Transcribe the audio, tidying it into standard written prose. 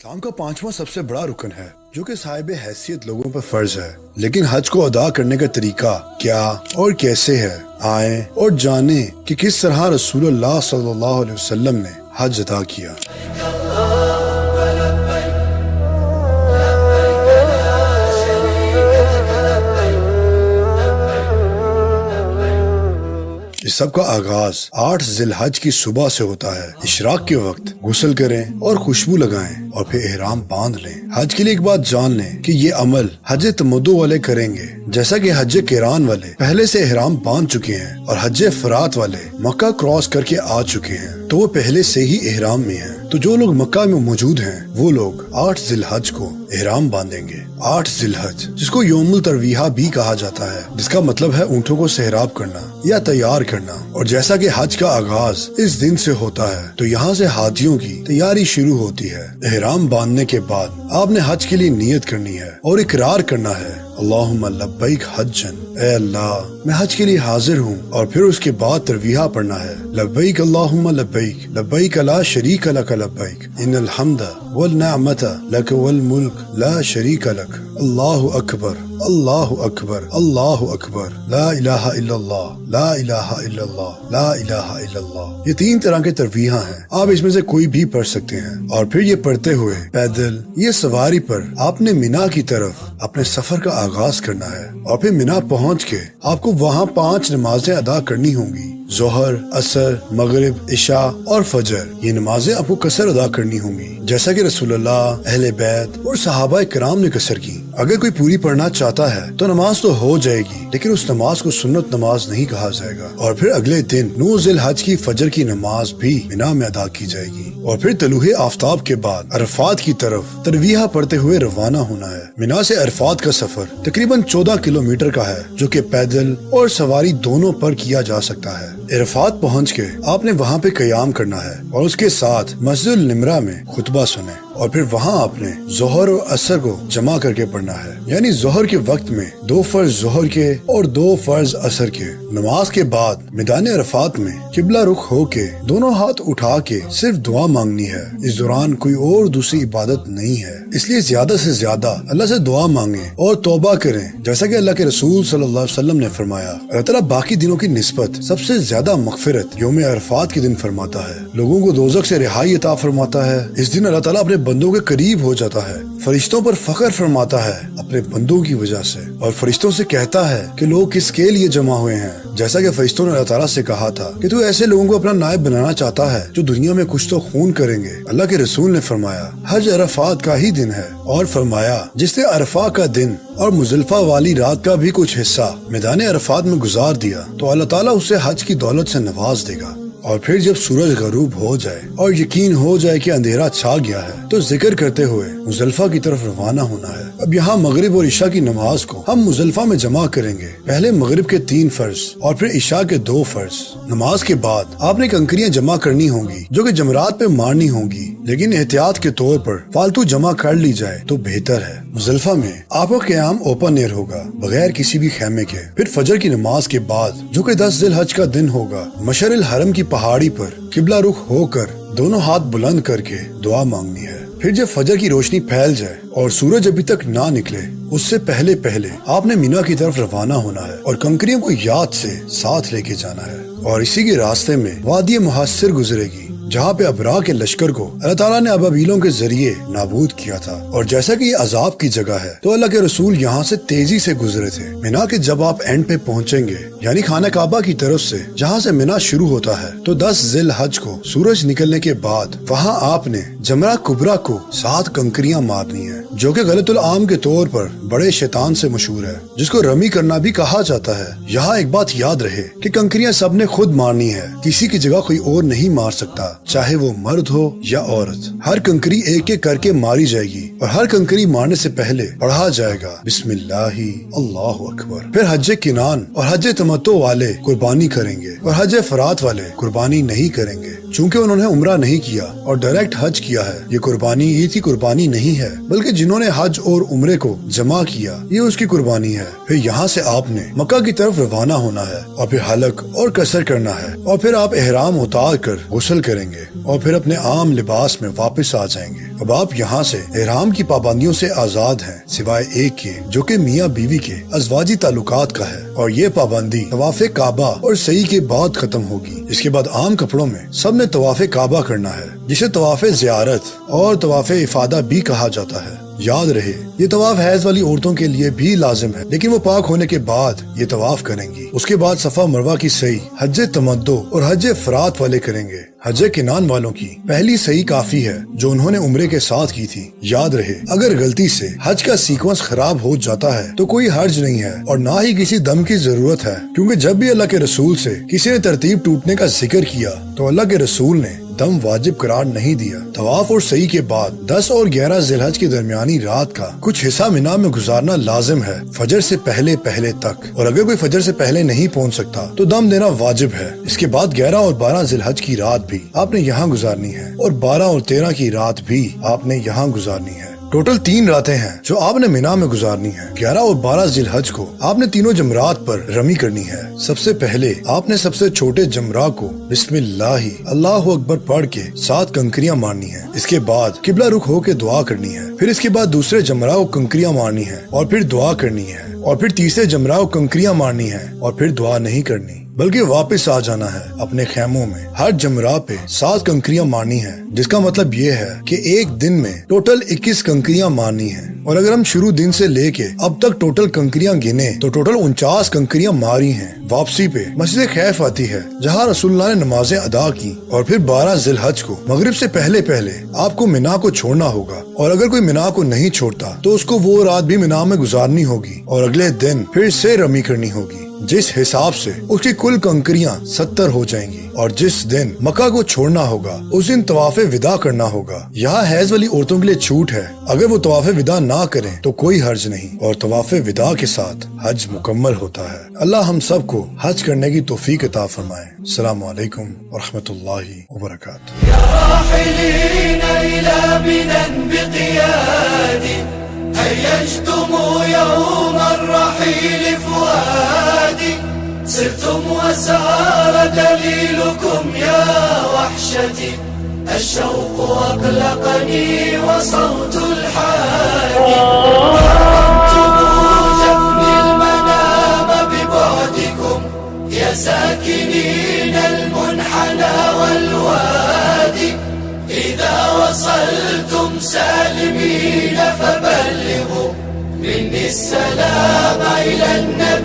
اسلام کا پانچواں سب سے بڑا رکن ہے جو کہ صاحب حیثیت لوگوں پر فرض ہے، لیکن حج کو ادا کرنے کا طریقہ کیا اور کیسے ہے۔ آئیں اور جانیں کہ کس طرح رسول اللہ صلی اللہ علیہ وسلم نے حج ادا کیا۔ اس سب کا آغاز 8 ذی الحج کی صبح سے ہوتا ہے۔ اشراق کے وقت غسل کریں اور خوشبو لگائیں اور پھر احرام باندھ لیں۔ حج کے لیے ایک بات جان لیں کہ یہ عمل حج تمتع والے کریں گے، جیسا کہ حج قران والے پہلے سے احرام باندھ چکے ہیں اور حج افراد والے مکہ کراس کر کے آ چکے ہیں تو وہ پہلے سے ہی احرام میں ہیں۔ تو جو لوگ مکہ میں موجود ہیں وہ لوگ 8 ذی الحج کو احرام باندھیں گے۔ 8 ذی الحج جس کو یوم الترویہ بھی کہا جاتا ہے، جس کا مطلب ہے اونٹوں کو سیراب کرنا یا تیار کرنا، اور جیسا کہ حج کا آغاز اس دن سے ہوتا ہے تو یہاں سے ہاتھیوں کی تیاری شروع ہوتی ہے۔ احرام باندھنے کے بعد آپ نے حج کے لیے نیت کرنی ہے اور اقرار کرنا ہے، اللہم لبیک حجن، اے اللہ میں حج کے لیے حاضر ہوں، اور پھر اس کے بعد ترویہ پڑھنا ہے، لبیک اللہم لبیک، لبیک لا شریک لک لبیک، ان الحمد والنعمت لک والملک لا شریک لک، اللہ اکبر اللہ اکبر اللہ اکبر، لا الہ الا اللہ لا الہ الا اللہ لا الہ الا اللہ۔ یہ 3 طرح کے ترویہ ہیں، آپ اس میں سے کوئی بھی پڑھ سکتے ہیں، اور پھر یہ پڑھتے ہوئے پیدل یہ سواری پر آپ نے مینا کی طرف اپنے سفر کا آغاز کرنا ہے، اور پھر مینا پہنچ کے آپ کو وہاں 5 نمازیں ادا کرنی ہوں گی، ظہر، عصر، مغرب، عشاء اور فجر۔ یہ نمازیں آپ کو قصر ادا کرنی ہوں گی، جیسا کہ رسول اللہ، اہل بیت اور صحابہ کرام نے قصر کی۔ اگر کوئی پوری پڑھنا چاہتا ہے تو نماز تو ہو جائے گی، لیکن اس نماز کو سنت نماز نہیں کہا جائے گا۔ اور پھر اگلے دن 9 ذی الحج کی فجر کی نماز بھی مینا میں ادا کی جائے گی، اور پھر طلوع آفتاب کے بعد عرفات کی طرف ترویہ پڑھتے ہوئے روانہ ہونا ہے۔ مینا سے عرفات کا سفر تقریباً 14 کلومیٹر کا ہے، جو کہ پیدل اور سواری دونوں پر کیا جا سکتا ہے۔ عرفات پہنچ کے آپ نے وہاں پہ قیام کرنا ہے اور اس کے ساتھ مسجد النمرہ میں خطبہ سنیں، اور پھر وہاں آپ نے ظہر اور عصر کو جمع کر کے پڑھنا ہے، یعنی ظہر کے وقت میں 2 فرض ظہر کے اور 2 فرض عصر کے۔ نماز کے بعد میدان عرفات میں قبلہ رخ ہو کے دونوں ہاتھ اٹھا کے صرف دعا مانگنی ہے۔ اس دوران کوئی اور دوسری عبادت نہیں ہے، اس لیے زیادہ سے زیادہ اللہ سے دعا مانگیں اور توبہ کریں، جیسا کہ اللہ کے رسول صلی اللہ علیہ وسلم نے فرمایا۔ اللہ تعالیٰ باقی دنوں کی نسبت سب سے زیادہ مغفرت یوم عرفات کے دن فرماتا ہے، لوگوں کو دوزخ سے رہائی عطا فرماتا ہے۔ اس دن اللہ تعالیٰ اپنے بندوں کے قریب ہو جاتا ہے، فرشتوں پر فخر فرماتا ہے اپنے بندوں کی وجہ سے، اور فرشتوں سے کہتا ہے کہ لوگ کس کے لیے جمع ہوئے ہیں، جیسا کہ فرشتوں نے اللہ تعالیٰ سے کہا تھا کہ تو ایسے لوگوں کو اپنا نائب بنانا چاہتا ہے جو دنیا میں کچھ تو خون کریں گے۔ اللہ کے رسول نے فرمایا حج عرفات کا ہی دن ہے، اور فرمایا جس نے عرفہ کا دن اور مزدلفہ والی رات کا بھی کچھ حصہ میدان عرفات میں گزار دیا تو اللہ تعالیٰ اسے حج کی دولت سے نواز دے گا۔ اور پھر جب سورج غروب ہو جائے اور یقین ہو جائے کہ اندھیرا چھا گیا ہے تو ذکر کرتے ہوئے مزدلفہ کی طرف روانہ ہونا ہے۔ اب یہاں مغرب اور عشاء کی نماز کو ہم مزدلفہ میں جمع کریں گے، پہلے مغرب کے 3 فرض اور پھر عشاء کے 2 فرض۔ نماز کے بعد آپ نے کنکریاں جمع کرنی ہوں گی جو کہ جمرات پہ مارنی ہوں گی، لیکن احتیاط کے طور پر فالتو جمع کر لی جائے تو بہتر ہے۔ مزدلفہ میں آپ کا قیام اوپن ایئر ہوگا بغیر کسی بھی خیمے کے۔ پھر فجر کی نماز کے بعد جو کہ 10 ذی الحج کا دن ہوگا، مشعر الحرم کی پہاڑی پر قبلہ رخ ہو کر دونوں ہاتھ بلند کر کے دعا مانگنی ہے۔ پھر جب فجر کی روشنی پھیل جائے اور سورج ابھی تک نہ نکلے، اس سے پہلے آپ نے مینا کی طرف روانہ ہونا ہے اور کنکریوں کو یاد سے ساتھ لے کے جانا ہے، اور اسی کے راستے میں وادی محصر گزرے گی جہاں پہ ابراہ کے لشکر کو اللہ تعالیٰ نے ابابیلوں کے ذریعے نابود کیا تھا، اور جیسا کہ یہ عذاب کی جگہ ہے تو اللہ کے رسول یہاں سے تیزی سے گزرے تھے۔ مینا کے جب آپ اینڈ پہ پہنچیں گے، یعنی خانہ کعبہ کی طرف سے جہاں سے مینا شروع ہوتا ہے، تو 10 ذی الحج کو سورج نکلنے کے بعد وہاں آپ نے جمرہ کبریٰ کو 7 کنکریاں مارنی ہے، جو کہ غلط العام کے طور پر بڑے شیطان سے مشہور ہے، جس کو رمی کرنا بھی کہا جاتا ہے۔ یہاں ایک بات یاد رہے کہ کنکریاں سب نے خود مارنی ہے، کسی کی جگہ کوئی اور نہیں مار سکتا، چاہے وہ مرد ہو یا عورت۔ ہر کنکری ایک ایک کر کے ماری جائے گی، اور ہر کنکری مارنے سے پہلے پڑھا جائے گا بسم اللہ اللہ اکبر۔ پھر حج کنان اور حج تمتع والے قربانی کریں گے، اور حج افراد والے قربانی نہیں کریں گے، چونکہ انہوں نے عمرہ نہیں کیا اور ڈائریکٹ حج کیا ہے۔ یہ قربانی عید کی قربانی نہیں ہے، بلکہ جنہوں نے حج اور عمرے کو جمع کیا یہ اس کی قربانی ہے۔ پھر یہاں سے آپ نے مکہ کی طرف روانہ ہونا ہے، اور پھر حلق اور قصر کرنا ہے، اور پھر آپ احرام اتار کر غسل کریں گے۔ گے اور پھر اپنے عام لباس میں واپس آ جائیں گے۔ اب آپ یہاں سے احرام کی پابندیوں سے آزاد ہیں سوائے ایک کے جو کہ میاں بیوی کے ازواجی تعلقات کا ہے، اور یہ پابندی طواف کعبہ اور سعی کے بعد ختم ہوگی۔ اس کے بعد عام کپڑوں میں سب نے طواف کعبہ کرنا ہے، جسے طواف زیارت اور طواف افادہ بھی کہا جاتا ہے۔ یاد رہے یہ طواف حیض والی عورتوں کے لیے بھی لازم ہے، لیکن وہ پاک ہونے کے بعد یہ طواف کریں گی۔ اس کے بعد صفا مروہ کی سعی حج تمتع اور حج افراد والے کریں گے۔ حج کنان والوں کی پہلی سعی کافی ہے جو انہوں نے عمرے کے ساتھ کی تھی۔ یاد رہے اگر غلطی سے حج کا سیکوینس خراب ہو جاتا ہے تو کوئی حرج نہیں ہے اور نہ ہی کسی دم کی ضرورت ہے، کیونکہ جب بھی اللہ کے رسول سے کسی نے ترتیب ٹوٹنے کا ذکر کیا تو اللہ کے رسول نے دم واجب قرار نہیں دیا۔ طواف اور سعی کے بعد 10 اور 11 ذی الحج کی درمیانی رات کا کچھ حصہ مینا میں گزارنا لازم ہے فجر سے پہلے تک، اور اگر کوئی فجر سے پہلے نہیں پہنچ سکتا تو دم دینا واجب ہے۔ اس کے بعد 11 اور 12 ذی الحج کی رات بھی آپ نے یہاں گزارنی ہے، اور 12 اور 13 کی رات بھی آپ نے یہاں گزارنی ہے۔ ٹوٹل 3 راتیں ہیں جو آپ نے مینا میں گزارنی ہے۔ 11 اور 12 ذی الحج کو آپ نے تینوں جمرات پر رمی کرنی ہے۔ سب سے پہلے آپ نے سب سے چھوٹے جمرہ کو بسم اللہ اللہ اکبر پڑھ کے 7 کنکریاں مارنی ہیں۔ اس کے بعد قبلہ رخ ہو کے دعا کرنی ہے۔ پھر اس کے بعد دوسرے جمرہ کو کنکریاں مارنی ہے اور پھر دعا کرنی ہے، اور پھر تیسرے جمرہ کو کنکریاں مارنی ہے اور پھر دعا نہیں کرنی، بلکہ واپس آ جانا ہے اپنے خیموں میں۔ ہر جمرہ پہ 7 کنکریاں مارنی ہیں، جس کا مطلب یہ ہے کہ ایک دن میں ٹوٹل 21 کنکریاں مارنی ہیں، اور اگر ہم شروع دن سے لے کے اب تک ٹوٹل کنکریاں گنے تو ٹوٹل 49 کنکریاں ماری ہیں۔ واپسی پہ مسجد خیف آتی ہے جہاں رسول اللہ نے نمازیں ادا کی، اور پھر 12 ذی الحج کو مغرب سے پہلے آپ کو مینا کو چھوڑنا ہوگا، اور اگر کوئی مینا کو نہیں چھوڑتا تو اس کو وہ رات بھی مینا میں گزارنی ہوگی، اور اگلے دن پھر سے رمی کرنی ہوگی، جس حساب سے اس کی کل کنکریاں 70 ہو جائیں گی۔ اور جس دن مکہ کو چھوڑنا ہوگا اس دن طواف وداع کرنا ہوگا۔ یہاں حیض والی عورتوں کے لیے چھوٹ ہے، اگر وہ طواف وداع نہ کریں تو کوئی حرج نہیں، اور طواف وداع کے ساتھ حج مکمل ہوتا ہے۔ اللہ ہم سب کو حج کرنے کی توفیق عطا فرمائے۔ السلام علیکم ورحمۃ اللہ وبرکاتہ۔ هيجتم يوم الرحيل فؤادي، صرتم وسار دليلكم يا وحشتي، الشوق أقلقني وصوت الحادي، حرمتم جفني المنام ببعدكم يا ساكنين المنحنى والوادي، إذا وصلتم سالمين فبلغوا مني السلام إلى النبي